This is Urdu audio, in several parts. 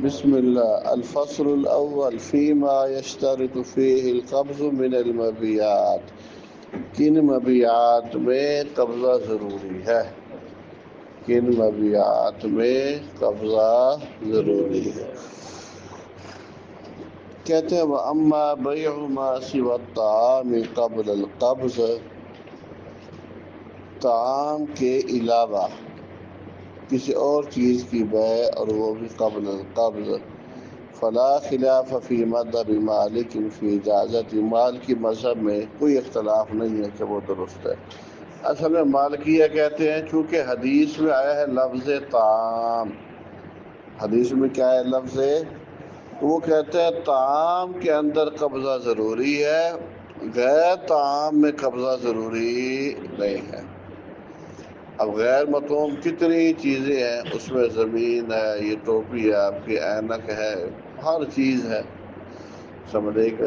بسم اللہ الفصل الاول فیما یشترط فیہ القبض من المبیعات، کن مبیعات میں قبضہ ضروری ہے؟ کن مبیعات میں قبضہ ضروری ہے؟ کہتے ہیں وَأَمَّا بَيْعُ مَا سِوَى الطَّعَامِ قبل القبض، طعام کے علاوہ کسی اور چیز کی بیع اور وہ بھی قبل القبض، فلا خلاف فی مذہب مالک فی اجازت، مالکی مذہب میں کوئی اختلاف نہیں ہے کہ وہ درست ہے۔ اصل میں مالکیہ کہتے ہیں چونکہ حدیث میں آیا ہے لفظ طعام، حدیث میں کیا ہے لفظ، تو وہ کہتے ہیں طعام کے اندر قبضہ ضروری ہے، غیر طعام میں قبضہ ضروری نہیں ہے۔ اب غیر مطعوم کتنی چیزیں ہیں، اس میں زمین ہے، یہ ٹوپی ہے آپ کی، اینک ہے، ہر چیز ہے، سمجھے کہ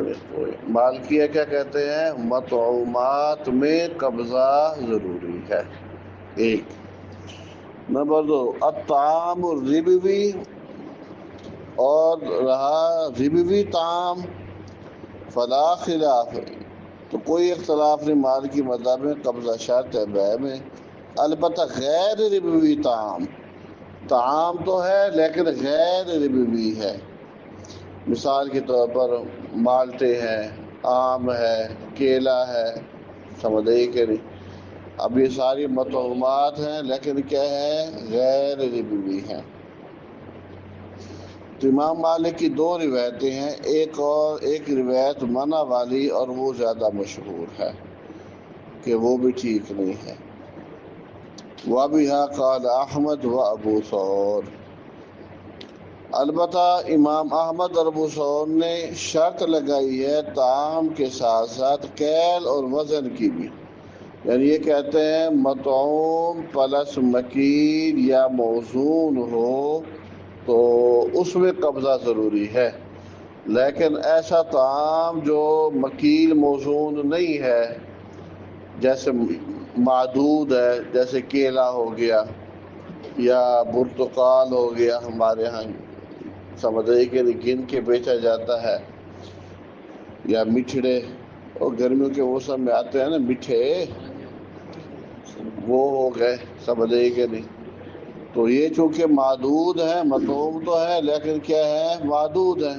مالکیہ کیا کہتے ہیں مطعومات میں قبضہ ضروری ہے۔ ایک نمبر دو الطعام الربوی، اور رہا ربوی طعام، فلا خلاف، تو کوئی اختلاف نہیں مالکی مذہب میں قبضہ شرط ہے بیع میں۔ البتہ غیر ربوی طعام، طعام تو ہے لیکن غیر ربوی ہے، مثال کے طور پر مالٹے ہیں، آم ہے، کیلا ہے، سمجھے کہ نہیں؟ اب یہ ساری مطعومات ہیں لیکن کیا ہے غیر ربوی ہیں۔ تو امام مالک کی دو روایتیں ہیں، ایک روایت منع والی اور وہ زیادہ مشہور ہے کہ وہ بھی ٹھیک نہیں ہے۔ وَبِهَا قَالَ احمد و ابو ثور، البتہ امام احمد اور ابو ثور نے شرط لگائی ہے طعام کے ساتھ ساتھ کیل اور وزن کی بھی، یعنی یہ کہتے ہیں مطعوم پلس مکیل یا موزون ہو تو اس میں قبضہ ضروری ہے، لیکن ایسا طعام جو مکیل موزون نہیں ہے، جیسے معدود ہے، جیسے کیلا ہو گیا یا برتقال ہو گیا، ہمارے ہاں سمجھے کہ گن کے بیچا جاتا ہے، یا مٹھڑے، اور گرمیوں کے موسم میں آتے ہیں نا میٹھے، وہ ہو گئے، سمجھے کہ نہیں؟ تو یہ چونکہ معدود ہیں، مطعوم تو ہے لیکن کیا ہے معدود ہیں،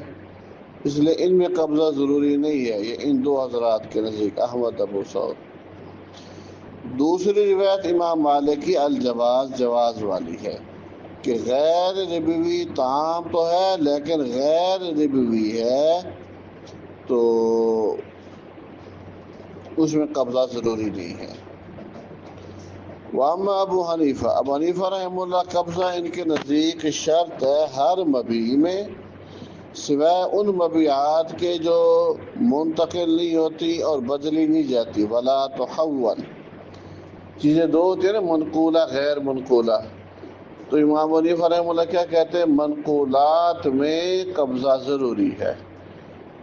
اس لیے ان میں قبضہ ضروری نہیں ہے، یہ ان دو حضرات کے نزدیک احمد ابو ثور۔ دوسری روایت امام مالک کی الجواز، جواز والی ہے کہ غیر ربوی طعام تو ہے لیکن غیر ربوی ہے تو اس میں قبضہ ضروری نہیں ہے۔ واما ابو حنیفہ، ابو حنیفہ رحمہ اللہ، قبضہ ان کے نزدیک شرط ہے ہر مبیع میں، سوائے ان مبیعات کے جو منتقل نہیں ہوتی اور بدلی نہیں جاتی، ولا تحول، چیزیں دو ہوتی ہیں نا، منقولہ غیر منقولہ، تو امام حنیفہ رحمہ اللہ کیا کہتے ہیں منقولات میں قبضہ ضروری ہے،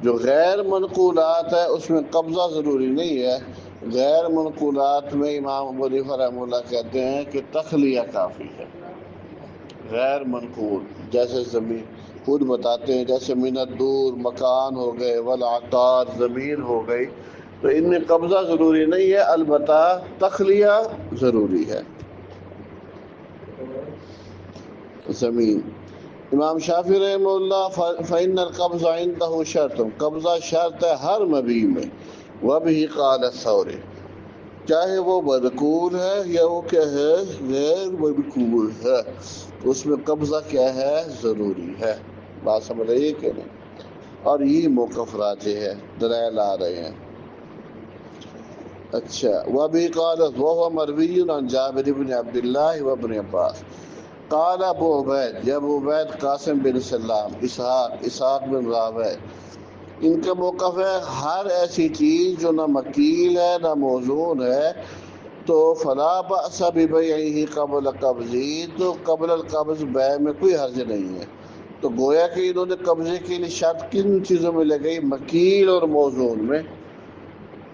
جو غیر منقولات ہے اس میں قبضہ ضروری نہیں ہے۔ غیر منقولات میں امام ابو حنیفہ رحمہ اللہ کہتے ہیں کہ تخلیہ کافی ہے۔ غیر منقول جیسے زمین، خود بتاتے ہیں جیسے من الدور مکان ہو گئے، والعقار زمین ہو گئی، تو ان میں قبضہ ضروری نہیں ہے، البتہ تخلیہ ضروری ہے۔ زمین، امام شافعی رحمہ اللہ فإن القبض عنده شرط، قبضہ شرط ہے ہر مبیع میں، وبہ قال الثوری، چاہے وہ مذکور ہے یا وہ کیا ہے غیر مذکور ہے، اس میں قبضہ کیا ہے ضروری ہے۔ بات سمجھ رہی ہے کہ نہیں؟ اور یہ موقف راجح ہے، دلائل آ رہے ہیں۔ اچھا، وبہ قال وهو مروی عن جابر بن عبد اللہ وابن عباس، قال ابو عبید، یہ ابو عبید قاسم بن سلام، اسحاق بن راویہ، ان کا موقف ہے ہر ایسی چیز جو نہ مکیل ہے نہ موزون ہے تو فلا بأس ببیعہ قبل قبضی، تو قبل القبض بیع میں کوئی حرج نہیں ہے۔ تو گویا کہ انہوں نے قبضے کے لیے شرط کن چیزوں میں لگائی؟ مکیل اور موزون میں۔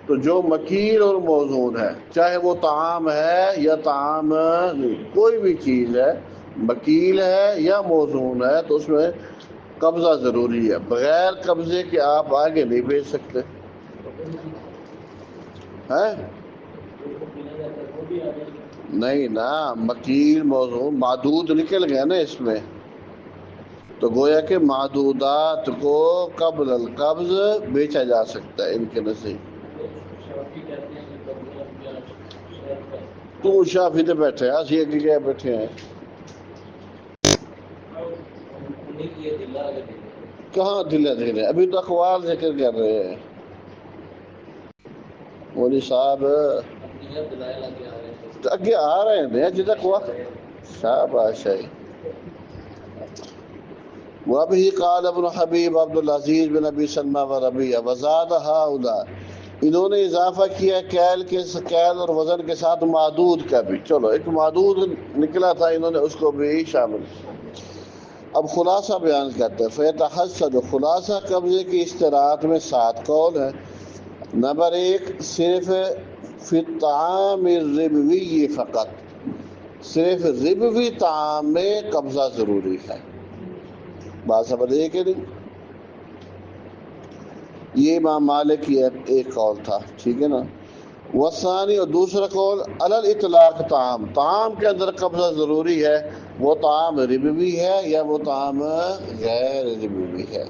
تو جو مکیل اور موزون ہے، چاہے وہ طعام ہے یا طعام نہیں، کوئی بھی چیز ہے مکیل ہے یا موزون ہے تو اس میں قبضہ ضروری ہے، بغیر قبضے کے آپ آگے نہیں بھیج سکتے ہیں؟ نہیں نا، مکیل موزون معدود نکل گیا نا اس میں، تو گویا کہ معدودات کو قبل القبض بیچا جا سکتا ہے ان کے نزدیک۔ تو شافی تو بیٹھے ہیں، اسی اگلی جگہ بیٹھے ہیں، کہاں دلہ دے رہے ہیں؟ ابھی تو اقوال ذکر کر رہے ہیں مولوی صاحب، اگے آ رہے ہیں جدھر اقوال شاباش ہے۔ وَبِهِ قَالَ ابن حبیب عبد العزیز بن ابی سلمہ و ربیعہ وزاد ہؤلاء، انہوں نے اضافہ کیا کیل اور وزن کے ساتھ معدود کا بھی، چلو ایک معدود نکلا تھا انہوں نے اس کو بھی شامل کیا۔ اب خلاصہ بیان کرتے ہیں، فیتحسد، خلاصہ قبضے کی اشتراط میں 7 قول ہیں۔ نمبر 1، صرف فی الطعام الربوی فقط، صرف ربوی طعام میں قبضہ ضروری ہے، بات سمجھ رہے کہ نہیں؟ یہ امام مالک کی ایک قول تھا، ٹھیک ہے نا۔ والثانی، اور دوسرا قول، علی الاطلاق، طعام کے اندر قبضہ ضروری ہے، وہ طعام ربوی ہے یا وہ طعام غیر ربوی ہے،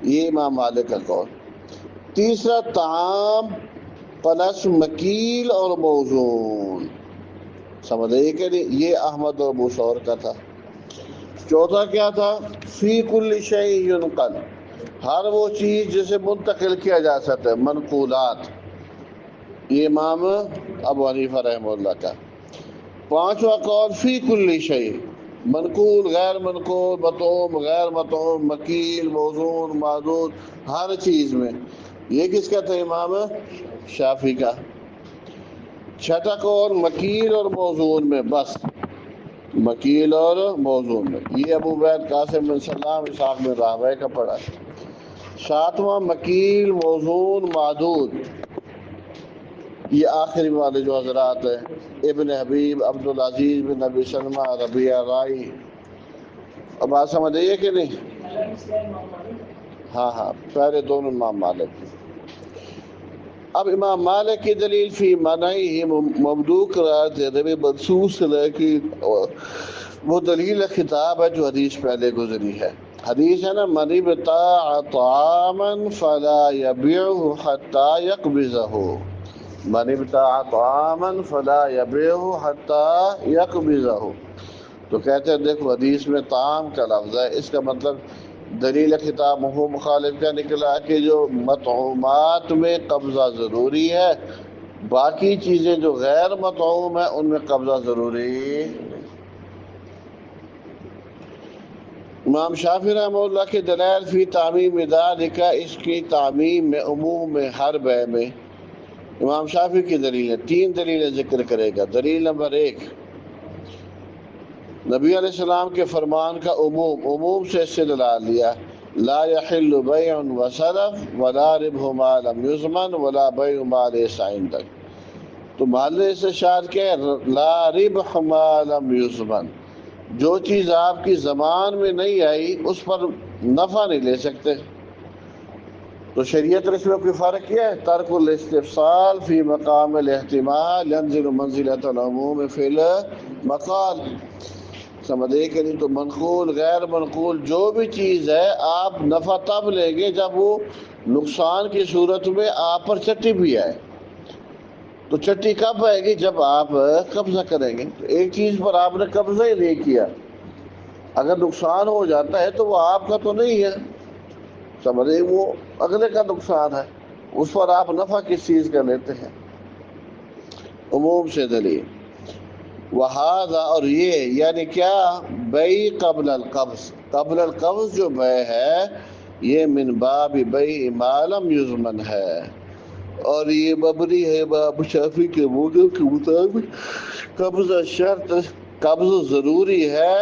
یہ امام مالک کا قول۔ تیسرا، طعام پلس مکیل اور موزون، سمجھ رہے کہ نہیں؟ یہ احمد اور ابو ثور کا تھا۔ چوتھا کیا تھا؟ فی کل شیء ینقل، ہر وہ چیز جسے منتقل کیا جا سکتا ہے، منقولات، یہ امام ابو حنیفہ رحمہ اللہ کا۔ پانچواں قول فی کل شیء، منقول غیر منقول، مطعوم غیر مطعوم، مکیل موزون معدود، ہر چیز میں، یہ کس کا تھا؟ امام شافعی کا۔ چھٹا قول مکیل اور موزون میں، بس مکیل اور موزون میں، یہ ابو عبید قاسم بن سلام اسحاق بن راہویہ کا پڑھا۔ ساتواں مکیل موزون معدود، یہ آخری والے جو حضرات ہیں، ابن حبیب عبد العزیز بن ابی سلمہ ربیعہ رائی، اب بات سمجھ آئیے کہ نہیں؟ ہاں پہلے دونوں امام مالک کی۔ اب امام مالک کی دلیل فی منعہ مبدوع قرار دے رہے منصوص ہے کہ وہ دلیل خطاب ہے جو حدیث پہلے گزری ہے، حدیث ہے نا، من ابتاع طعاما فلا یبیعہ حتی یقبضہ، من ابتاع طعاما فلا یبیعہ حتی یقبضہ، تو کہتے ہیں دیکھو حدیث میں طعام کا لفظ ہے، اس کا مطلب دلیل خطاب مفہوم مخالف کا نکلا کہ جو مطعومات میں قبضہ ضروری ہے، باقی چیزیں جو غیر مطعوم ہیں ان میں قبضہ ضروری نہیں۔ امام شافعی رحمہ اللہ کے دلائل فی تعمیم ذالک، اس کی تعمیم میں، عموم میں، ہر بے میں، امام شافعی کی دلیل 3 دلیلیں ذکر کرے گا۔ دلیل نمبر 1، نبی علیہ السلام کے فرمان کا عموم سے استدلال لیا، لا يحل بیع وسلف ولا ربح ما لم یضمن ولا بیع ما لیس عندک، تو محل سے شاد کے لا ربح ما لم یضمن، جو چیز آپ کی زمان میں نہیں آئی اس پر نفع نہیں لے سکتے۔ تو شریعت نے اس میں کوئی فرق کیا ہے؟ ترک الاستفصال فی مقام الاحتمال ینزل منزلۃ العموم فی المقال، سمجھے کہ نہیں؟ تو منقول غیر منقول جو بھی چیز ہے آپ نفع تب لیں گے جب وہ نقصان کی صورت میں آپ پر چٹی بھی آئے، تو چٹی کب آئے گی؟ جب آپ قبضہ کریں گے۔ تو ایک چیز پر آپ نے قبضہ ہی نہیں کیا، اگر نقصان ہو جاتا ہے تو وہ آپ کا تو نہیں ہے، سمجھے، وہ اگلے کا نقصان ہے، اس پر آپ نفع کس چیز کا لیتے ہیں؟ عموم سے دلیل۔ وہذا، اور یہ یعنی کیا؟ بیع قبل القبض، قبل القبض جو بیع ہے یہ من باب بیع ما لم یضمن ہے، اور یہ مبنی ہے امام شافعی کے موجب کے مطابق قبضہ شرط، قبض ضروری ہے،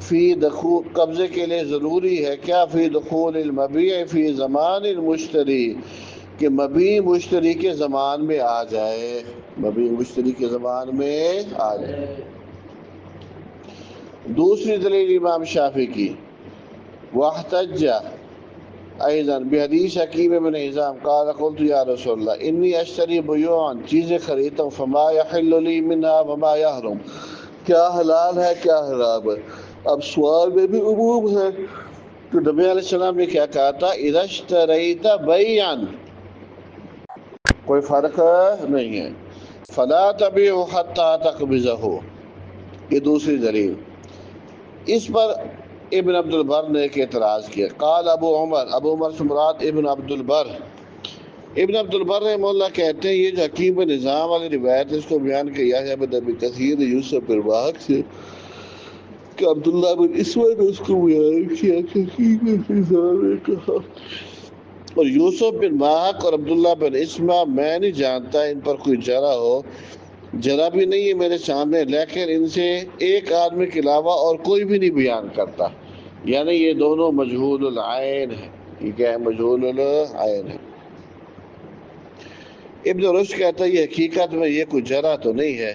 فی دخول، قبضے کے لیے ضروری ہے کیا؟ فی دخول المبیع فی زمان المشتری، کہ مبیع مشتری کے زمان میں آ جائے، مبیع مشتری کے زمان میں آ جائے۔ دوسری دلیل امام شافعی کی، واحتج ایضا بحدیث حکیم بن حزام قال قلت یا رسول اللہ انی اشتری بیوعا، چیزیں خریدتا ہوں، فما یحل لی منها وما یحرم، کیا حلال ہے کیا حرام ہے۔ اب سوال میں بھی عموم ہے، تو نبی علیہ السلام نے کیا کہا تھا، اذا اشتریت بیعا، کوئی فرق نہیں ہے، فلا تبیع حتی تقبضہ، یہ دوسری دلیل۔ اس پر ابن عبد البر نے ایک اعتراض کیا، قال ابو عمر سے مراد ابن عبد البر، ابن عبد البر رحمہ اللہ کہتے ہیں یہ جو حکیم بن نظام والی روایت ہے اس کو بیان کیا ہے ابن ابی کثیر نے یوسف بن واہق سے کہ عبداللہ بن اسود نے اس کو بیان کیا کہ حکیم بن نظام نے کہا، اور یوسف بن واہق اور عبداللہ بن اسما میں نہیں جانتا ان پر کوئی جرح ہو، جرح بھی نہیں ہے میرے سامنے، لیکن ان سے ایک آدمی کے علاوہ اور کوئی بھی نہیں بیان کرتا، یعنی یہ دونوں مجہول العین ہے۔ یہ کیا ہے؟ مجہول العین ہے۔ ابن رشد کہتا ہے یہ حقیقت میں یہ کوئی جرح تو نہیں ہے،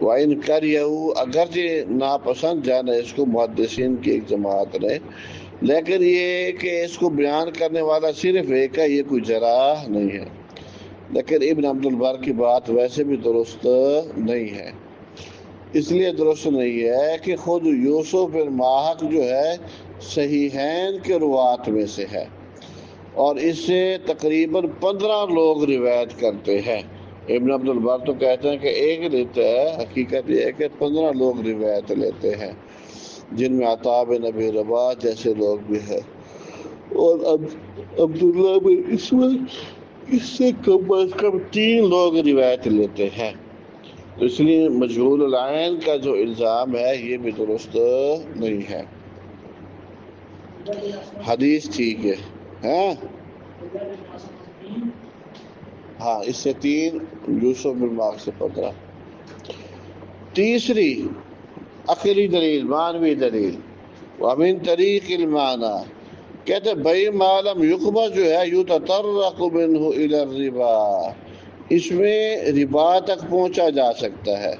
وَإِنْ كَرِهُ، اگرچہ ناپسند جانا اس کو محدثین کی ایک جماعت نے، لیکن یہ کہ اس کو بیان کرنے والا صرف ایک ہے، یہ کوئی جرح نہیں ہے۔ لیکن ابن عبد البر کی بات ویسے بھی درست نہیں ہے، اس لیے درست نہیں ہے کہ خود یوسف بن واہق جو ہے صحیحین کے روات میں سے ہے، اور اس سے تقریباً 15 لوگ روایت کرتے ہیں۔ ابن عبد البر تو کہتے ہیں کہ ایک لیتا ہے، حقیقت یہ ہے کہ 15 لوگ روایت لیتے ہیں، جن میں عطا بن ابی رباح جیسے لوگ بھی ہیں، اور عبداللہ بن اسود اس سے کم از کم 3 لوگ روایت لیتے ہیں، تو اس لیے مجہول العین کا جو الزام ہے یہ بھی درست نہیں ہے۔ حدیث ٹھیک ہے ہاں، اس سے 3، یوسف بن واہق سے 15۔ تیسری عقلی دلیل، معنوی دلیل، ومن طریق المعنی، کہتے بئی معلوم یقبہ جو ہے یتطرق منہ الی الربا، اس میں ربا تک پہنچا جا سکتا ہے،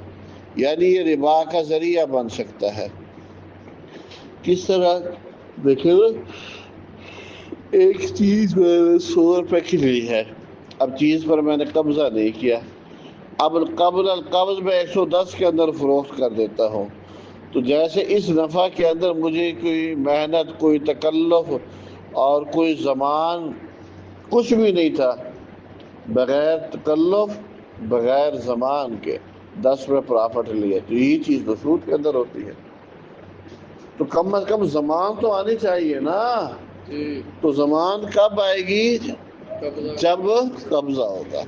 یعنی یہ ربا کا ذریعہ بن سکتا ہے۔ کس طرح؟ دیکھیں ایک چیز میں نے 100 روپے کی لی ہے، اب چیز پر میں نے قبضہ نہیں کیا، اب القبض میں 110 کے اندر فروخت کر دیتا ہوں، تو جیسے اس نفع کے اندر مجھے کوئی محنت، کوئی تکلف اور کوئی زمان کچھ بھی نہیں تھا، بغیر تکلف بغیر زمان کے 10 روپے پرافٹ لیے، تو یہی چیز تو سود کے اندر ہوتی ہے، تو کم از کم زمان تو آنی چاہیے نا، تو زمان کب آئے گی؟ جب قبضہ ہوگا۔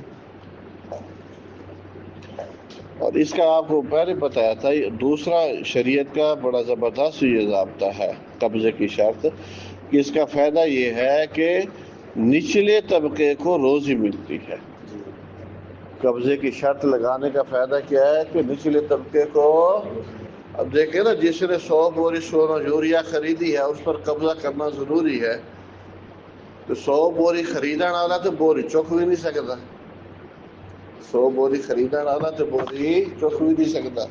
اور اس کا آپ کو پہلے بتایا تھا، دوسرا شریعت کا بڑا زبردست یہ ضابطہ ہے قبضے کی شرط، کہ اس کا فائدہ یہ ہے کہ نچلے طبقے کو روزی ملتی ہے۔ قبضے کی شرط لگانے کا فائدہ کیا ہے کہ نچلے طبقے کو، اب دیکھیں نا جس نے 100 بوری سونا یوریا خریدی ہے اس پر قبضہ کرنا ضروری ہے، تو 100 بوری خریدنے والا تو بوری چک بھی نہیں سکتا، 100 بوری خریدنے والا تو بوری چک بھی نہیں سکتا،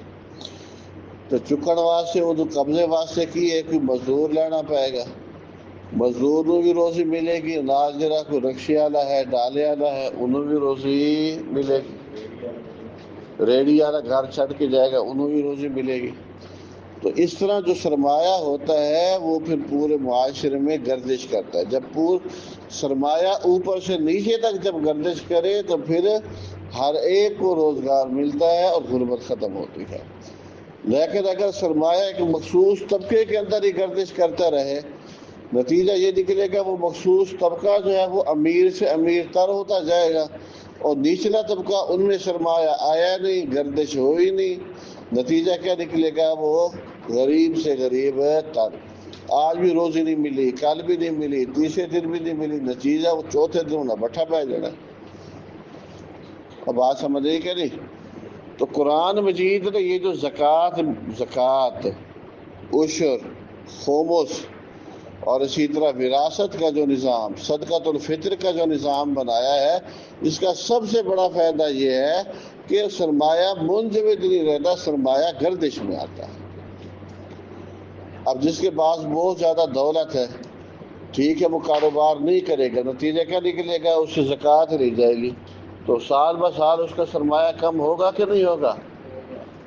تو چکن واسطے وہ تو قبضے واسطے کی ہے، کوئی مزدور لینا پائے گا، مزدور کو بھی روزی ملے گی، نال جرا کوئی رکشے والا ہے، ڈالے والا ہے، انہوں بھی روزی ملے گی، ریڑی والا گھر چھڑ کے جائے گا، انہوں بھی روزی ملے گی۔ تو اس طرح جو سرمایہ ہوتا ہے وہ پھر پورے معاشرے میں گردش کرتا ہے، جب سرمایہ اوپر سے نیچے تک جب گردش کرے تو پھر ہر ایک کو روزگار ملتا ہے اور غربت ختم ہوتی ہے۔ لیکن اگر سرمایہ ایک مخصوص طبقے کے اندر ہی گردش کرتا رہے، نتیجہ یہ نکلے گا وہ مخصوص طبقہ جو ہے وہ امیر سے امیر تر ہوتا جائے گا، اور نچلا طبقہ ان میں سرمایہ آیا نہیں، گردش ہوئی نہیں، نتیجہ کیا نکلے گا؟ وہ غریب سے غریب تر، آج بھی روزی نہیں ملی، کل بھی نہیں ملی، تیسرے دن بھی نہیں ملی، نتیجہ وہ چوتھے دن انہیں بٹھا پہ جانا۔ اب بات سمجھ رہی کہ نہیں؟ تو قرآن مجید نے یہ جو زکوٰۃ، عشر، خمس اور اسی طرح وراثت کا جو نظام، صدقۃ الفطر کا جو نظام بنایا ہے، اس کا سب سے بڑا فائدہ یہ ہے کہ سرمایہ منجمد نہیں رہتا، سرمایہ گردش میں آتا ہے۔ اب جس کے پاس بہت زیادہ دولت ہے، ٹھیک ہے، وہ کاروبار نہیں کرے گا، نتیجہ کیا نکلے گا؟ اس سے زکوٰۃ نہیں جائے گی، تو سال بہ سال اس کا سرمایہ کم ہوگا کہ نہیں ہوگا؟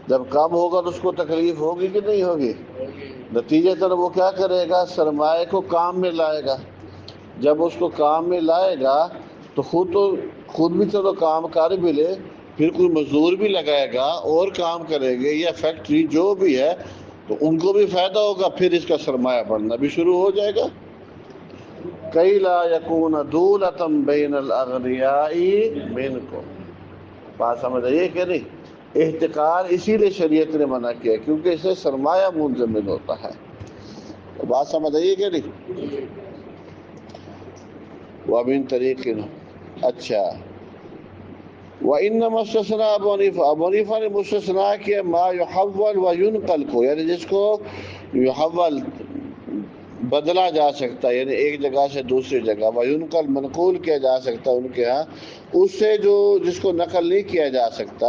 جب کم ہوگا تو اس کو تکلیف ہوگی کہ نہیں ہوگی؟ نتیجہ وہ کیا کرے گا؟ سرمایہ کو کام میں لائے گا۔ جب اس کو کام میں لائے گا تو خود بھی چلو کام کر بھی لے، پھر کوئی مزدور بھی لگائے گا اور کام کرے گے، یا فیکٹری جو بھی ہے، تو ان کو بھی فائدہ ہوگا، پھر اس کا سرمایہ بڑھنا بھی شروع ہو جائے گا۔ کئی لا یکون دولۃ بین الاغنیاء منکم، بات سمجھ آئیے کہ نہیں؟ احتکار اسی لیے شریعت نے منع کیا کیونکہ اسے سرمایہ منضمن ہوتا ہے، بات سمجھ آئیے کہ نہیں؟ وَمِن طریق، اچھا، وَإِنَّمَا اسْتَثْنَىٰ ابو حنیفہ نے مستثنیٰ کیا ما یحول و ینقل کو، یعنی جس کو یحول بدلا جا سکتا ہے، یعنی ایک جگہ سے دوسری جگہ، وینقل منقول کیا جا سکتا ہے ان کے ہاں، اس سے جو جس کو نقل نہیں کیا جا سکتا،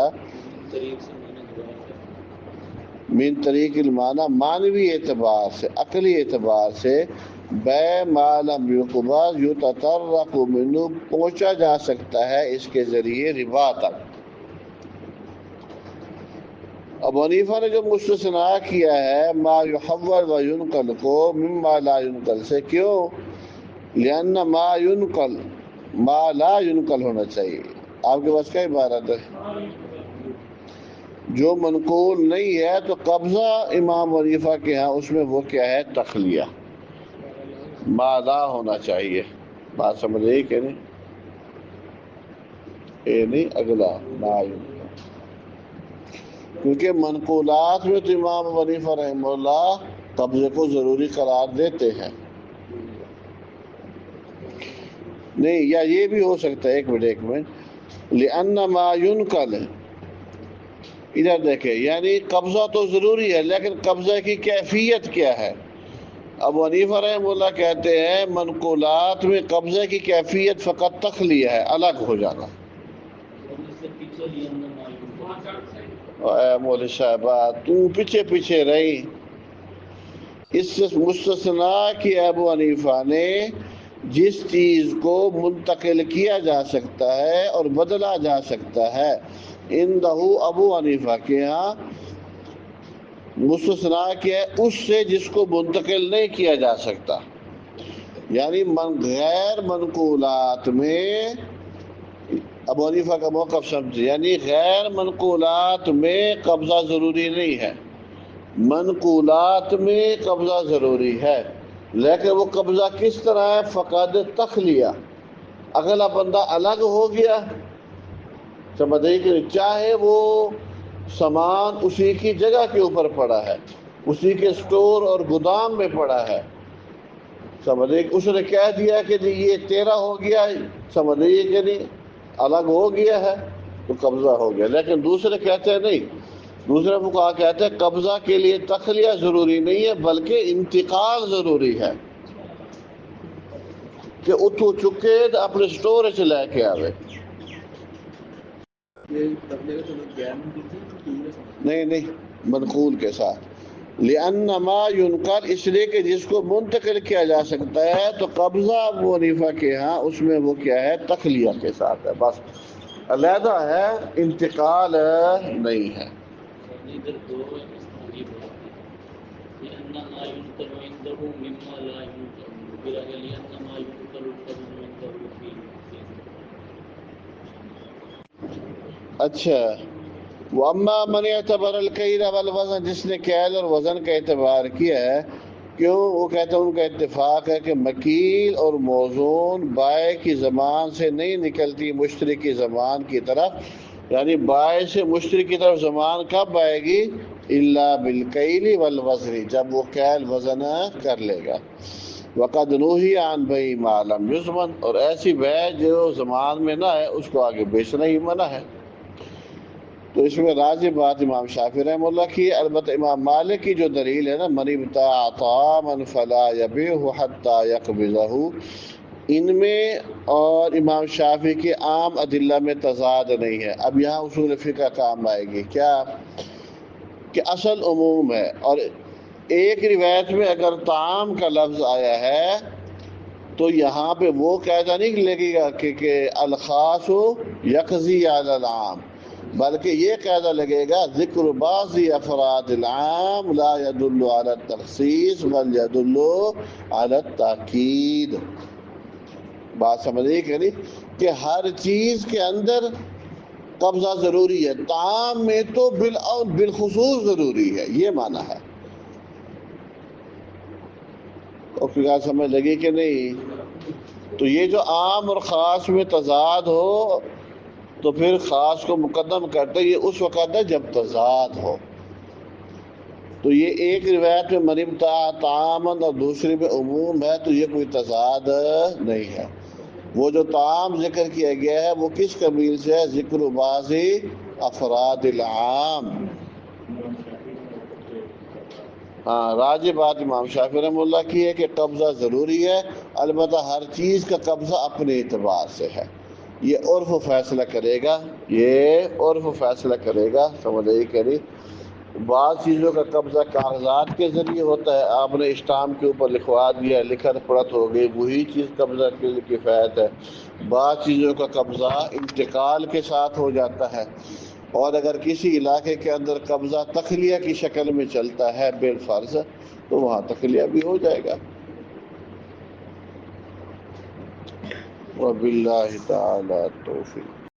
من طریق المعنی معنوی اعتبار سے، عقلی اعتبار سے، بے ما لم یقبض یتطرق منہ پہنچا جا سکتا ہے اس کے ذریعے ربا تک۔ ابو حنیفہ نے جو مستثنا کیا ہے ما یحول و ینقل کو مما لا ینقل سے، کیوں؟ لأن ما لا ینقل ہونا چاہیے، آپ کے پاس کیا عبارت ہے؟ جو منقول نہیں ہے تو قبضہ امام حنیفہ کے ہاں اس میں وہ کیا ہے؟ تخلیہ، ما لا ہونا چاہیے، بات سمجھ رہی کہ نہیں؟ اے نہیں، اگلا ما ینقل، کیونکہ منقولات میں تو امام ابو حنیفہ رحمہ اللہ قبضے کو ضروری قرار دیتے ہیں۔ نہیں، یا یہ بھی ہو سکتا ہے، ایک منٹ، لأن ما ینقل، ادھر دیکھیں، یعنی قبضہ تو ضروری ہے لیکن قبضہ کی کیفیت کیا ہے؟ ابو حنیفہ رحمہ اللہ کہتے ہیں منقولات میں قبضہ کی کیفیت فقط تخلیہ ہے، الگ ہو جانا۔ اے مولوی صاحبہ تو پیچھے پیچھے رہی، اس سے مستثنا کی ابو حنیفہ نے جس چیز کو منتقل کیا جا سکتا ہے اور بدلا جا سکتا ہے، اندہو ابو حنیفہ کے ہاں مستثنا کیا ہے اس سے جس کو منتقل نہیں کیا جا سکتا، یعنی غیر منقولات میں ابو حنیفہ کا موقف سمجھے، یعنی غیر منقولات میں قبضہ ضروری نہیں ہے، منقولات میں قبضہ ضروری ہے، لیکن وہ قبضہ کس طرح ہے؟ فقط تخلیہ، اگلا بندہ الگ ہو گیا، سمجھے کہ چاہے وہ سامان اسی کی جگہ کے اوپر پڑا ہے، اسی کے سٹور اور گودام میں پڑا ہے، سمجھے اس نے کہہ دیا کہ جی یہ تیرا ہو گیا، سمجھے کہ نہیں، الگ ہو گیا ہے تو قبضہ ہو گیا، لیکن دوسرے کہتے ہیں نہیں، دوسرے فقہا کہتے ہیں قبضہ کے لیے تخلیہ ضروری نہیں ہے بلکہ انتقال ضروری ہے، کہ اتو چکے تو اپنے سٹور سے لے کے آوے۔ نہیں، منقول کے ساتھ، لأن ما ینقل، اس لیے کہ جس کو منتقل کیا جا سکتا ہے تو قبضہ ابو حنیفہ کے ہاں اس میں وہ کیا ہے؟ تخلیہ کے ساتھ ہے، بس علیحدہ ہے، انتقال نہیں ہے۔ اچھا، وَأَمَّا مَنِ اعْتَبَرَ الْكَيْلَ وَالْوَزْنَ، جس نے کیل اور وزن کا اعتبار کیا ہے، کیوں؟ وہ کہتے ہیں ان کا اتفاق ہے کہ مکیل اور موزون بائع کی زبان سے نہیں نکلتی مشتری کی زبان کی طرف، یعنی بائع سے مشتری کی طرف زبان کب آئے گی؟ الا بالکیل والوزن، جب وہ کیل وزن کر لے گا۔ وقد نہی عن بیع ما لم یضمن، اور ایسی بیع جو زمان میں نہ ہے اس کو آگے بیچنا ہی منع ہے۔ تو اس میں راجح بات امام شافعی رحمہ اللہ کی، البتہ امام مالک کی جو دلیل ہے نا، من ابتاع طعاما فلا یبیعہ حتی یقبضہ، ان میں اور امام شافعی کے عام ادلہ میں تضاد نہیں ہے۔ اب یہاں اصول فقہ کام آئے گی، کیا کہ اصل عموم ہے اور ایک روایت میں اگر طعام کا لفظ آیا ہے تو یہاں پہ وہ قاعدہ نہیں لگے گا کہ الخاص یقضی علی العام، بلکہ یہ قاعدہ لگے گا ذکر بعض افراد العام لا يدل علی التخصیص بل يدل علی التاکید۔ بات سمجھے کہ نہیں کہ ہر چیز کے اندر قبضہ ضروری ہے، طعام میں تو بالخصوص ضروری ہے، یہ معنی ہے۔ اور پھر بات سمجھ لگی کہ نہیں؟ تو یہ جو عام اور خاص میں تضاد ہو تو پھر خاص کو مقدم کرتے، یہ اس وقت ہے جب تضاد ہو۔ تو یہ ایک روایت میں منبتا طعامن اور دوسری میں عموم ہے، تو یہ کوئی تضاد نہیں ہے۔ وہ جو طعام ذکر کیا گیا ہے وہ کس قبیل سے ہے؟ ذکر بعض افراد العام۔ ہاں، راجح بات امام شافعی رحمہ اللہ کی ہے کہ قبضہ ضروری ہے، البتہ ہر چیز کا قبضہ اپنے اعتبار سے ہے، یہ عرف فیصلہ کرے گا، یہ عرف فیصلہ کرے گا، سمجھ آئی کہ نہیں؟ بعض چیزوں کا قبضہ کاغذات کے ذریعے ہوتا ہے، آپ نے اسٹامپ کے اوپر لکھوا دیا، لکھت پڑت ہو گئی، وہی چیز قبضہ کے لیے کفایت ہے۔ بعض چیزوں کا قبضہ انتقال کے ساتھ ہو جاتا ہے، اور اگر کسی علاقے کے اندر قبضہ تخلیہ کی شکل میں چلتا ہے بالفرض، تو وہاں تخلیہ بھی ہو جائے گا۔ وباللہ تعالی توفیق۔